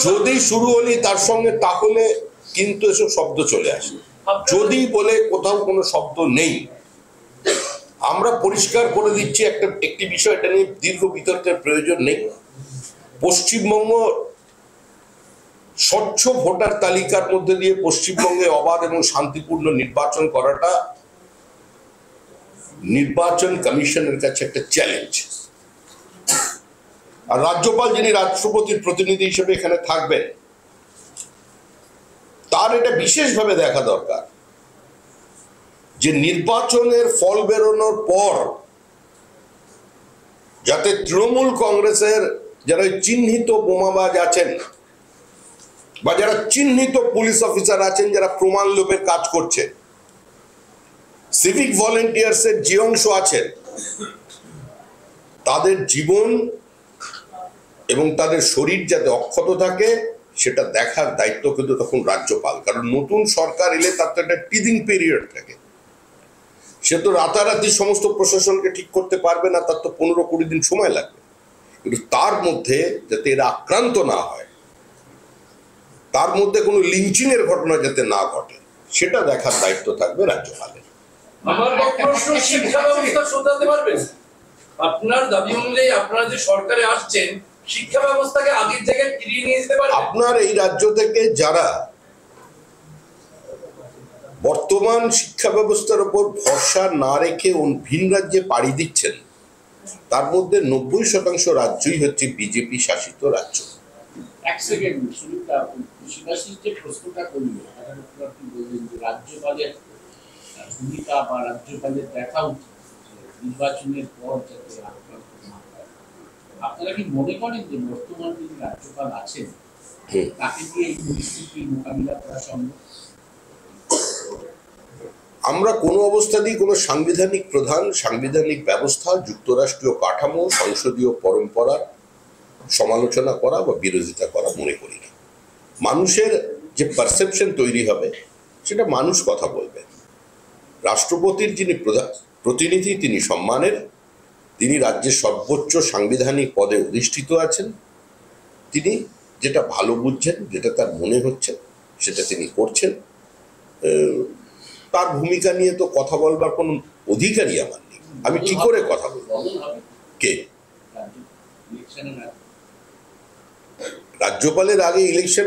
যদি শুরু হলি তার সঙ্গে তাহলে কিন্তু এসব শব্দ চলে আসে। যদি বলে কোথাও কোনো শব্দ নেই, আমরা পরিষ্কার করে দিচ্ছি একটি বিষয়, এটা নিয়ে দীর্ঘ বিতর্কের প্রয়োজন নেই। পশ্চিমবঙ্গ স্বচ্ছ ভোটার তালিকার মধ্যে দিয়ে পশ্চিমবঙ্গে অবাধ এবং শান্তিপূর্ণ নির্বাচন করাটা নির্বাচন কমিশনের কাছে একটা চ্যালেঞ্জ। আর রাজ্যপাল, যিনি রাষ্ট্রপতির প্রতিনিধি হিসেবে এখানে থাকবেন, তার এটা বিশেষভাবে দেখা দরকার যে নির্বাচনের ফল বেরোনোর পর যাতে তৃণমূল কংগ্রেসের যারা চিহ্নিত বোমাবাজ আছেন বা যারা চিহ্নিত পুলিশ অফিসার আছেন, যারা প্রমাণ লোভের কাজ করছে, সিভিক ভলেন্টিয়ার্সের যে অংশ আছেন, তাদের জীবন এবং তাদের শরীর যাতে অক্ষত থাকে সেটা দেখার দায়িত্ব কিন্তু তখন রাজ্যপাল। কারণ নতুন সরকার এলে তার তো একটা টিদিং পিরিয়ড থাকে, সে তো রাতারাতি সমস্ত প্রশাসনকে ঠিক করতে পারবে না, তার তো 15-20 দিন সময় লাগবে। কিন্তু তার মধ্যে যাতে এরা আক্রান্ত না হয়, তার মধ্যে কোনো লিঞ্চিং এর ঘটনা যাতে না ঘটে, সেটা দেখার দায়িত্ব থাকবে রাজ্যপালের। আমার প্রশ্ন, শিক্ষা ব্যবস্থা শুধরাতে পারবেন? আপনার দাবি অনুযায়ী আপনারা যে সরকারে আসছেন, শিক্ষা ব্যবস্থাকে আগের জায়গায় ফিরিয়ে নিয়ে যেতে পারবেন? আপনার এই রাজ্য থেকে যারা বর্তমান শিক্ষা ব্যবস্থার উপর ভরসা না রেখে ভিন রাজ্যে পাড়ি দিচ্ছেন, তার মধ্যে 90% রাজ্যই হচ্ছে বিজেপি শাসিত রাজ্য। এক সেকেন্ড, শিবাশিস যে প্রশ্নটা করল, আপনি বললেন যে রাজ্যপালের ভূমিকা বা রাজ্যপালের দেখা উচিত নির্বাচনের পর যাতে আক্রান্ত না হয়। আপনারা কি মনে করেন যে বর্তমান যিনি রাজ্যপাল আছেন তাকে দিয়ে এই পরিস্থিতি মোকাবিলা করা সম্ভব? আমরা কোনো অবস্থাতেই কোনো সাংবিধানিক প্রধান, সাংবিধানিক ব্যবস্থা, যুক্তরাষ্ট্রীয় কাঠামো, সংসদীয় পরম্পরার সমালোচনা করা বা বিরোধিতা করা মনে করি না। মানুষের যে পারসেপশন তৈরি হবে সেটা মানুষ কথা বলবেন। রাষ্ট্রপতির যিনি প্রতিনিধি, তিনি সম্মানের, তিনি রাজ্যের সর্বোচ্চ সাংবিধানিক পদে অধিষ্ঠিত আছেন। তিনি যেটা ভালো বুঝছেন, যেটা তার মনে হচ্ছে সেটা তিনি করছেন। তার ভূমিকা নিয়ে তো কথা বলবার কোনো অধিকারই আমার নেই। আমি কি করে কথা বলবো? কে রাজ্যপালের আগে ইলেকশন,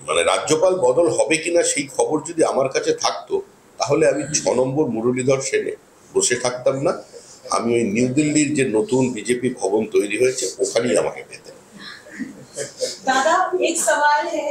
মানে রাজ্যপাল বদল হবে কিনা সেই খবর যদি আমার কাছে থাকতো, তাহলে আমি 6 নম্বর মুরলীধর সেনে বসে থাকতাম না। আমি ওই নিউ দিল্লির যে নতুন বিজেপি ভবন তৈরি হয়েছে ওখানেই আমাকে পেতেন। दादा एक सवाल है।